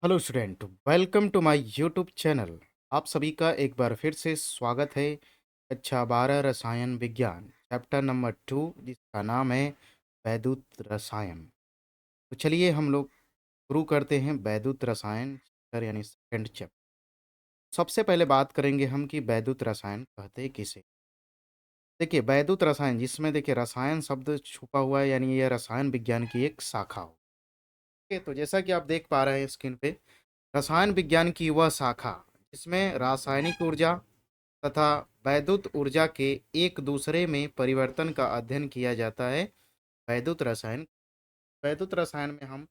Hello student, welcome to my YouTube channel. आप सभी का एक बार फिर से स्वागत है। कक्षा 12 रसायन विज्ञान चैप्टर नंबर 2, जिसका नाम है वैद्युत रसायन। तो चलिए हम लोग शुरू करते हैं वैद्युत रसायन चैप्टर यानी सेकंड चैप्टर। सबसे पहले बात करेंगे हम कि वैद्युत रसायन कहते किसे। देखिए, वैद्युत रसायन जिसमें देखिए रसायन शब्द छुपा हुआ है, यानी यह रसायन विज्ञान की एक शाखा हो। ठीक है, तो जैसा कि आप देख पा रहे हैं स्क्रीन पे, रसायन विज्ञान की वह शाखा जिसमें रासायनिक ऊर्जा तथा वैद्युत ऊर्जा के एक दूसरे में परिवर्तन का अध्ययन किया जाता है, वैद्युत रसायन। वैद्युत रसायन में हम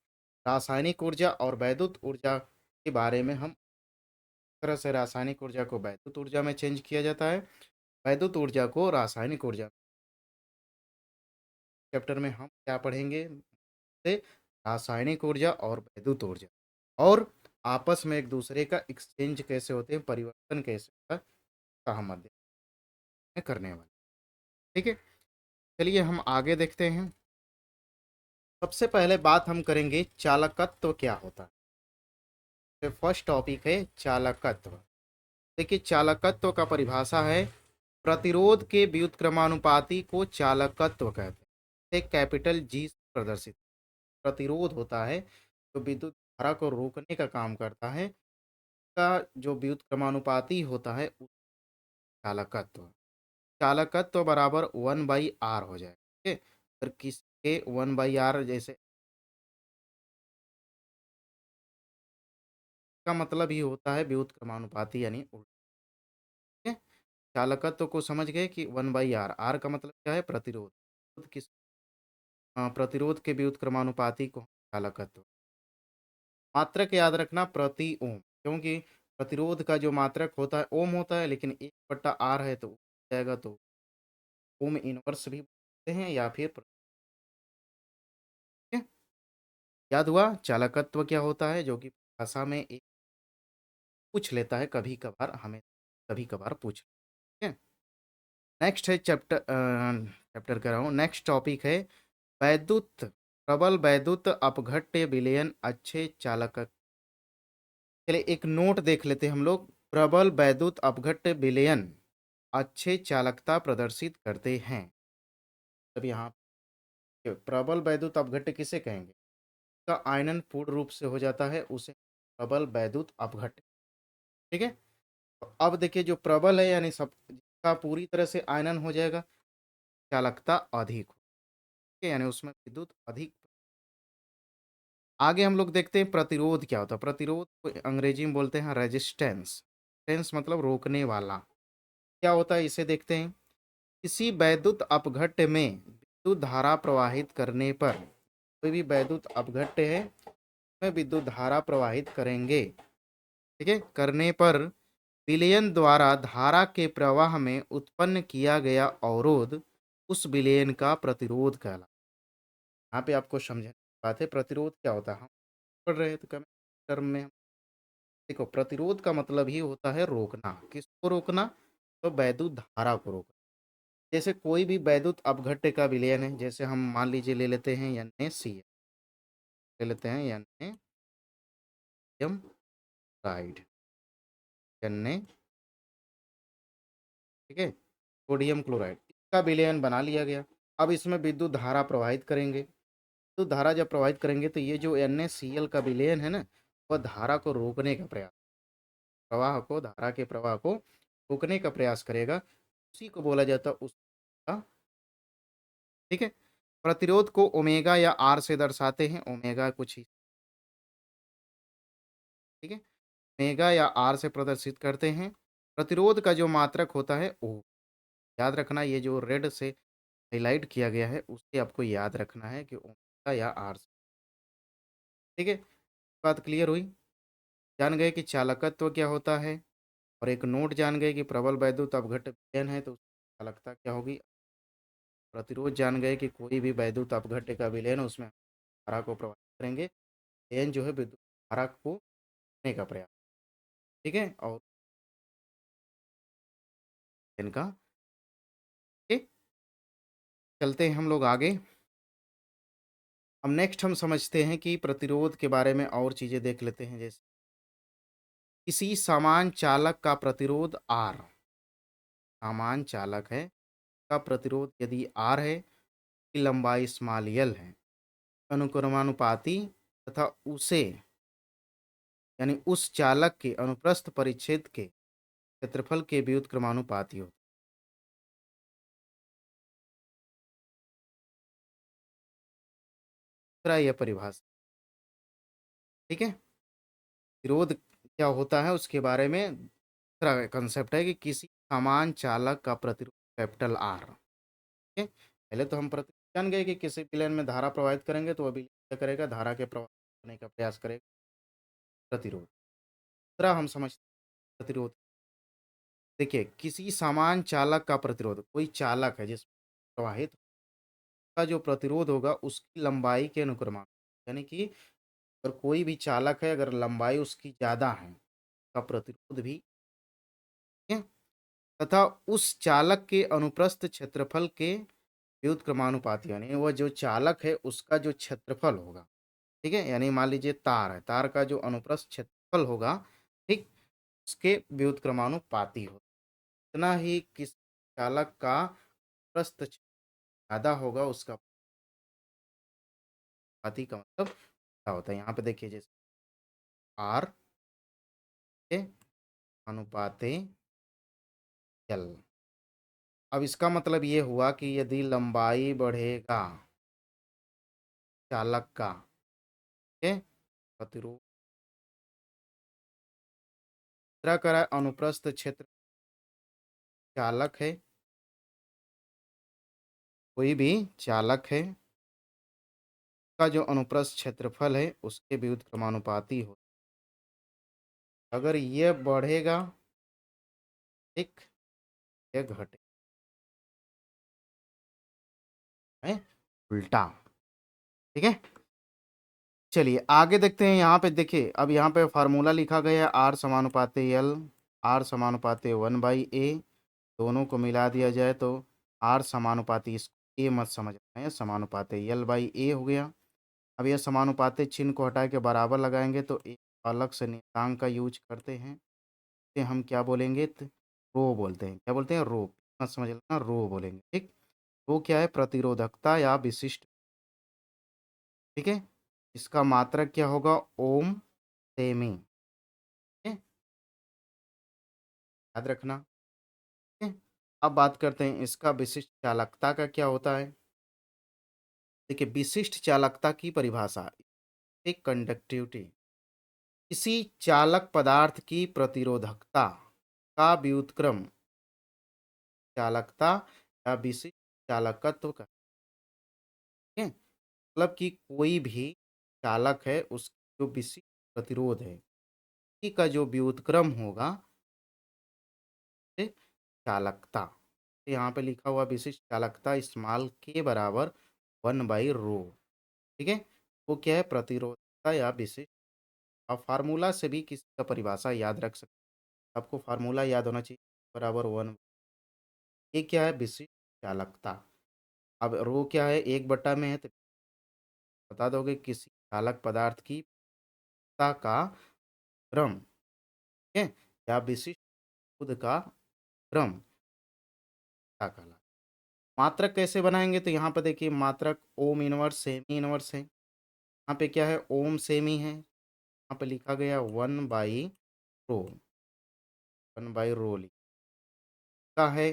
रासायनिक ऊर्जा और वैद्युत ऊर्जा के बारे में हम तरह से रासायनिक ऊर्जा को वैद्युत ऊर्जा में चेंज किया जाता है, वैद्युत ऊर्जा को रासायनिक ऊर्जा। चैप्टर में हम क्या पढ़ेंगे से रासायनिक ऊर्जा और वैद्युत ऊर्जा, और आपस में एक दूसरे का एक्सचेंज कैसे होते हैं, परिवर्तन कैसे होता है, का हम अध्ययन करने वाले। ठीक है, चलिए हम आगे देखते हैं। सबसे पहले बात हम करेंगे चालकत्व क्या होता है। फर्स्ट टॉपिक है चालकत्व। देखिए, चालकत्व का परिभाषा है प्रतिरोध के व्युत्क्रमानुपाती को चालकत्व कहते हैं। एक कैपिटल जी प्रदर्शित प्रतिरोध होता है जो विद्युत धारा को रोकने का काम करता है, का जो व्युत्क्रमानुपाती होता है उस चालकत्व। चालकत्व बराबर 1/r हो जाए। ठीक है, अगर किसके 1/r जैसे का मतलब ही होता है व्युत्क्रमानुपाती यानी उल्टा। ठीक है, चालकत्व को समझ गए कि 1/r, आर का मतलब क्या है, प्रतिरोध। किस प्रतिरोध के व्युत्क्रमानुपाती को चालकत्व। मात्रक याद रखना प्रति ओम, क्योंकि प्रतिरोध का जो मात्रक होता है ओम होता है, लेकिन 1/r है तो जाएगा, तो ओम इनवर्स भी बोलते हैं या फिर ठीक है? याद हुआ चालकत्व क्या होता है, जो कि भाषा में एक पूछ लेता है, कभी कभार हमें कभी कभार पूछ। ठीक है, नेक्स्ट है चैप्टर चैप्टर कर रहा हूँ, नेक्स्ट टॉपिक है वैद्युत प्रबल वैद्युत अपघट्य विलयन अच्छे चालक। चलिए एक नोट देख लेते हैं हम लोग। प्रबल वैद्युत अपघट्य विलयन अच्छे चालकता प्रदर्शित करते हैं। अब यहाँ पे प्रबल वैद्युत अपघट्य किसे कहेंगे, का आयनन पूर्ण रूप से हो जाता है उसे प्रबल वैद्युत अपघट्य। ठीक है, तो अब देखिए जो प्रबल है यानी सब जिसका पूरी तरह से आयनन हो जाएगा, चालकता अधिक हो। ठीक है, यानी उसमें विद्युत अधिक। आगे हम लोग देखते हैं प्रतिरोध क्या होता है। प्रतिरोध को अंग्रेजी में बोलते हैं रेजिस्टेंस। टेंस मतलब रोकने वाला। क्या होता है इसे देखते हैं। किसी वैद्युत अपघट्य में विद्युत धारा प्रवाहित करने पर, कोई भी वैद्युत अपघट्य है में विद्युत धारा प्रवाहित करेंगे, ठीक है, करने पर विलयन द्वारा धारा के प्रवाह में उत्पन्न किया गया अवरोध उस विलयन का प्रतिरोध कहलाता है। यहाँ पे आपको समझने की बात है, प्रतिरोध क्या होता है हम पढ़ रहे हैं तो कम टर्म में। देखो, प्रतिरोध का मतलब ही होता है रोकना। किसको रोकना, तो वैद्युत धारा को रोकना। जैसे कोई भी वैद्युत अपघट्य का विलयन है, जैसे हम मान लीजिए ले लेते हैं NaCl, ले लेते हैं NaCl राइड, Na, ठीक है, सोडियम क्लोराइड, इसका विलयन बना लिया गया। अब इसमें विद्युत धारा प्रवाहित करेंगे। विद्युत धारा जब प्रवाहित करेंगे तो ये जो NaCl का विलयन है ना, वह धारा को रोकने का प्रयास, प्रवाह को, धारा के प्रवाह को रोकने का प्रयास करेगा। उसी को बोला जाता है उसका। ठीक है, प्रतिरोध को ओमेगा या आर से दर्शाते हैं। ओमेगा कुछ ही, ठीक है, ओमेगा या आर से प्रदर्शित करते हैं। प्रतिरोध का जो मात्रक होता है ओ, याद रखना, ये जो रेड से हाईलाइट किया गया है उसे आपको याद रखना है कि ओमेगा या आर से। ठीक है, बात क्लियर हुई। जान गए कि चालकत्व क्या होता है, और एक नोट जान गए कि प्रबल वैद्युत अपघट्य विलयन है तो उसकी चालकता क्या होगी। प्रतिरोध जान गए कि कोई भी वैद्युत अपघट्य का विलयन उसमें धारा को प्रभावित करेंगे। विलयन जो है विद्युत धारा को रोकने का प्रयास। ठीक है, और इनका, ठीक, चलते हैं हम लोग आगे। अब नेक्स्ट हम समझते हैं कि प्रतिरोध के बारे में और चीज़ें देख लेते हैं। जैसे किसी समान चालक का प्रतिरोध R, समान चालक है का प्रतिरोध यदि R है, की लंबाई स्मॉल l है, अनुक्रमानुपाती तथा उसे यानी उस चालक के अनुप्रस्थ परिच्छेद के क्षेत्रफल के व्युत्क्रमानुपाती होता है। यह परिभाषा, ठीक है। विरोध क्या होता है उसके बारे में दूसरा कंसेप्ट है कि किसी समान चालक का प्रतिरोध कैपिटल आर, ठीक है। पहले तो हम प्रतिरोध जान गए कि किसी विलेन में धारा प्रवाहित करेंगे तो वह विलेन क्या करेगा, धारा के प्रवाह करने का प्रयास करेगा, प्रतिरोध। दूसरा हम समझते हैं प्रतिरोध, देखिए किसी समान चालक का प्रतिरोध, कोई चालक है जिस प्रवाहित का जो प्रतिरोध होगा उसकी लंबाई के अनुक्रमानुपाती, यानी कि अगर कोई भी चालक है अगर लंबाई उसकी ज्यादा है का प्रतिरोध भी, ठीक है, तथा उस चालक के अनुप्रस्थ क्षेत्रफल के व्युत्क्रमानुपाती, यानी वह जो चालक है उसका जो क्षेत्रफल होगा, ठीक है, यानी मान लीजिए तार है, तार का जो अनुप्रस्थ क्षेत्रफल होगा, ठीक, उसके व्युत्क्रमानुपाती हो, इतना ही किस चालक का प्रस्थ ज्यादा होगा उसका पाती का मतलब क्या होता है। यहाँ पे देखिए जैसे आर के अनुपाते एल, अब इसका मतलब ये हुआ कि यदि लंबाई बढ़ेगा चालक का, ठीक है, प्रतिरोध तरह का अनुप्रस्थ क्षेत्र चालक है, कोई भी चालक है का जो अनुप्रस्थ क्षेत्रफल है उसके व्युत्क्रमानुपाती हो, अगर ये बढ़ेगा, ठीक, ये घटे है, उल्टा, ठीक है। चलिए आगे देखते हैं। यहाँ पे देखिए अब यहाँ पे फार्मूला लिखा गया है आर समानुपाते एल, आर समानुपाते 1/a, दोनों को मिला दिया जाए तो आर समानुपाती, इसको ए मत समझना है, समानुपाते L/A हो गया। अब यह समानुपाती चिन्ह को हटा के बराबर लगाएंगे तो एक अलग से नियतांक का यूज करते हैं, इसे हम क्या बोलेंगे, रो बोलते हैं। क्या बोलते हैं, रो मत समझ लेना, रो बोलेंगे, ठीक। रो क्या है, प्रतिरोधकता या विशिष्ट, ठीक है। इसका मात्रक क्या होगा, ओम सेमी, ठीक है, याद रखना, ठीक है। अब बात करते हैं इसका विशिष्ट चालकता का क्या होता है। देखिए विशिष्ट चालकता की परिभाषा, एक कंडक्टिविटी, किसी चालक पदार्थ की प्रतिरोधकता का व्युत्क्रम चालकता या विशिष्ट चालकत्व का, ठीक है। मतलब कि कोई भी चालक है उस जो विशिष्ट प्रतिरोध है उसी का जो व्युत्क्रम होगा, ठीक, चालकता, यहाँ पे लिखा हुआ विशिष्ट चालकता स्मॉल के बराबर 1/रो, ठीक है। वो क्या है, प्रतिरोधकता या विशिष्ट। आप फार्मूला से भी किसी का परिभाषा याद रख सकते हैं, आपको फार्मूला याद होना चाहिए, बराबर 1, ये क्या है, विशिष्ट चालकता। अब रो क्या है, 1/में है तो बता दोगे किसी चालक पदार्थ की ता का क्रम, ठीक है, या विशिष्ट खुद का क्रम क्या कहलाता है। मात्रक कैसे बनाएंगे, तो यहाँ पर देखिए मात्रक ओम इनवर्स सेमी इनवर्स है, यहाँ पे क्या है, ओम सेमी है, यहाँ पे लिखा गया 1/रो, 1/रो लिखा है,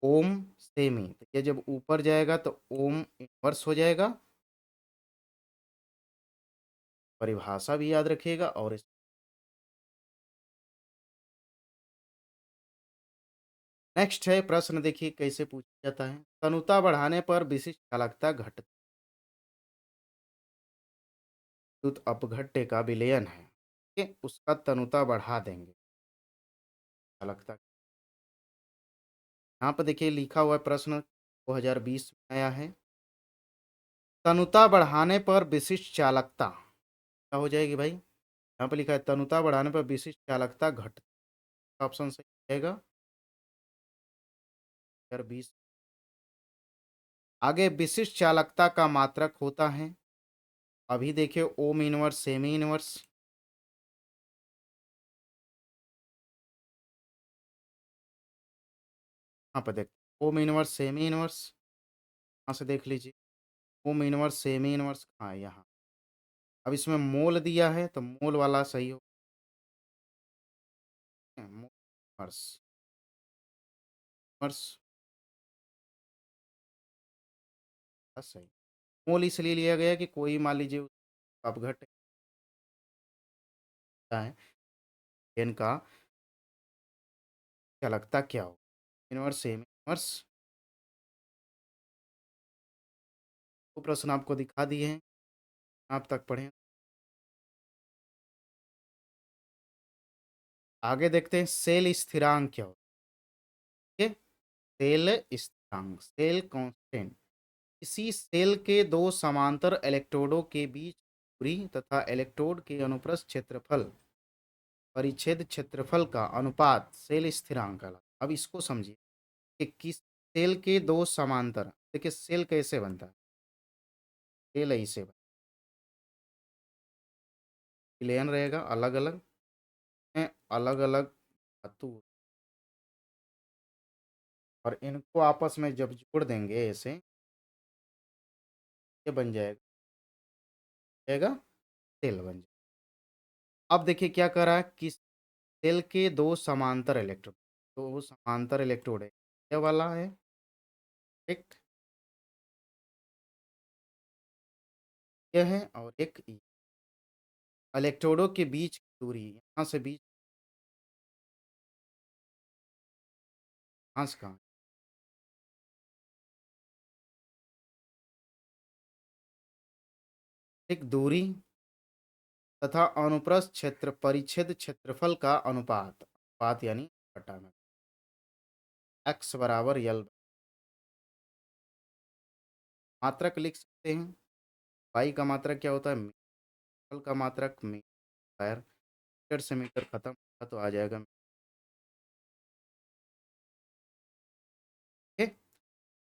ओम सेमी, तो ये जब ऊपर जाएगा तो ओम इनवर्स हो जाएगा, परिभाषा भी याद रखिएगा। और नेक्स्ट है प्रश्न, देखिए कैसे पूछा जाता है, तनुता बढ़ाने पर विशिष्ट चालकता घटती, विद्युत अपघट्य का विलयन है, ठीक है, उसका तनुता बढ़ा देंगे चालकता। यहाँ पर देखिए लिखा हुआ है प्रश्न 2020 में आया है, तनुता बढ़ाने पर विशिष्ट चालकता क्या हो जाएगी भाई, यहाँ पर लिखा है तनुता बढ़ाने पर विशिष्ट चालकता घट, ऑप्शन सही रहेगा 2020। आगे विशिष्ट चालकता का मात्रक होता है, अभी देखिए ओम इनवर्स सेमी इनवर्स। यहाँ पर देखो ओम इनवर्स सेमी इनवर्स, यहाँ से देख लीजिए। ओम इनवर्स सेमी इनवर्स कहाँ है? यहाँ। अब इसमें मोल दिया है तो मोल वाला सही हो, मोल इनवर्स इनवर्स सही। मोल इसलिए लिया गया कि कोई मान लीजिए अपघट है इनका क्या लगता क्या हो, इनवर्स सेमी इनवर्स। वो प्रश्न आपको दिखा दिए हैं, आप तक पढ़ें। आगे देखते हैं सेल स्थिरांक क्या होता है। सेल स्थिरांक, सेल कांस्टेंट, किसी सेल के दो समांतर इलेक्ट्रोडों के बीच दूरी तथा इलेक्ट्रोड के अनुप्रस्थ क्षेत्रफल परिच्छेद क्षेत्रफल का अनुपात सेल स्थिरांक कहलाता है। अब इसको समझिए कि किस सेल के दो समांतर, देखिए सेल कैसे बनता है, सेल ऐसे बनता है, प्लेन रहेगा, अलग अलग है, अलग अलग धातु, और इनको आपस में जब जोड़ देंगे ऐसे, ये बन जाएगा सेल बन जाएगा। अब देखिए क्या कर रहा है कि सेल के दो समांतर इलेक्ट्रोड, दो समांतर इलेक्ट्रोड है, ये वाला है एक, यह है, और एक ये। इलेक्ट्रोडों के बीच की दूरी यहाँ से बीच, यहाँ से कहाँ, एक दूरी तथा अनुप्रस्थ क्षेत्र परिच्छेद क्षेत्रफल का अनुपात, अनुपात यानी बटा में, एक्स बराबर यल। मात्रक लिख सकते हैं, पाई का मात्रक क्या होता है, मीटर का मात्रक मीटर, मीटर से मीटर खत्म होगा तो आ जाएगा, ठीक है।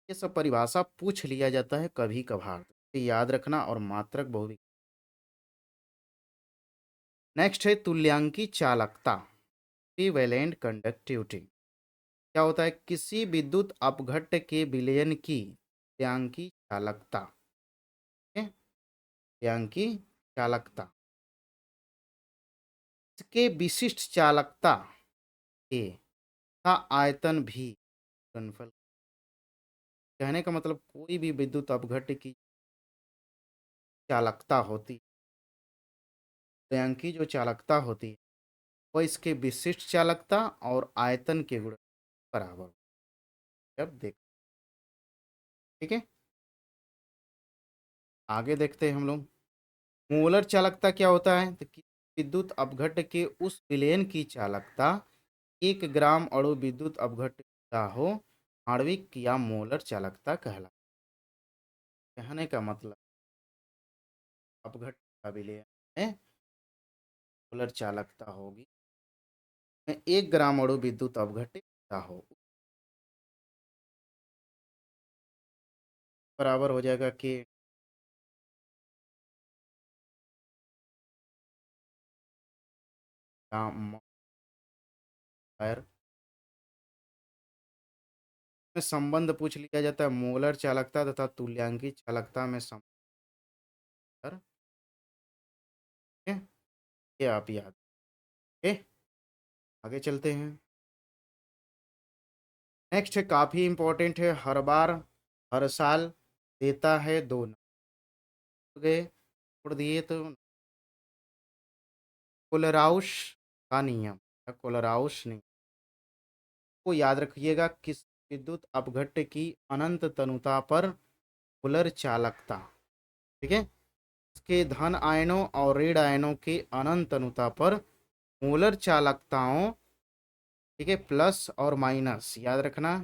ये सब परिभाषा पूछ लिया जाता है कभी कभार, तो याद रखना, और मात्रक बहुत। नेक्स्ट है तुल्यांकी चालकता, इक्विवेलेंट कंडक्टिविटी। क्या होता है, किसी विद्युत अपघट्य के विलयन की तुल्यांकी चालकता, ठीक है? तुल्यांकी चालकता, इसके विशिष्ट चालकता के का आयतन भी गुणनफल। कहने का मतलब कोई भी विद्युत अपघट्य की चालकता होती, तुल्यांकी जो चालकता होती है, वह इसके विशिष्ट चालकता और आयतन के गुण बराबर, जब देख, ठीक है। आगे देखते हैं हम लोग, मोलर चालकता क्या होता है, तो विद्युत अपघट्य के उस विलयन की चालकता 1 ग्राम अणु विद्युत अपघट्य का हो, आणविक या मोलर चालकता कहला। कहने का मतलब अपघट्य का विलयन में मोलर चालकता होगी में 1 ग्राम अणु विद्युत अपघट्य का हो, बराबर हो जाएगा कि ग्राम पर में संबंध पूछ लिया जाता है मोलर चालकता तथा तुल्यांकी चालकता में संबंध, है? ये आप याद, ओके। आगे चलते हैं। नेक्स्ट है काफी इंपॉर्टेंट है, हर बार हर साल देता है दो नंबर गए, छोड़ दिए तो कोलराउश का नियम, या कोलराउश नियम को याद रखिएगा, किस विद्युत अपघट्य की अनंत तनुता पर मुलर चालकता, ठीक है, इसके धन आयनों और ऋण आयनों के अनंत अनुता पर मोलर चालकताओं, ठीक है, प्लस और माइनस याद रखना,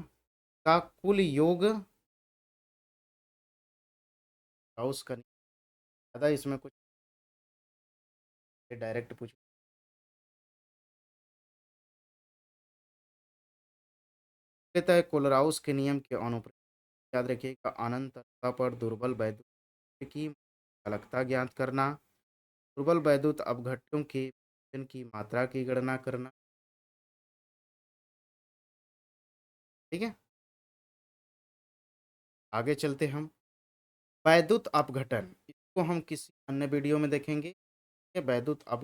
का कुल योग, गाउस का ज्यादा इसमें कुछ डायरेक्ट पूछ लेता है। कोलराउस के नियम के अनुप्रयोग याद रखिएगा, अनंत अनुता पर दुर्बल वैद्युत की चालकता ज्ञात करना, दुर्बल वैद्युत अपघट्यों के वजन की मात्रा की गणना करना। ठीक है, आगे चलते हम। वैद्युत अपघटन, इसको हम किसी अन्य वीडियो में देखेंगे। ये वैद्युत अपघटन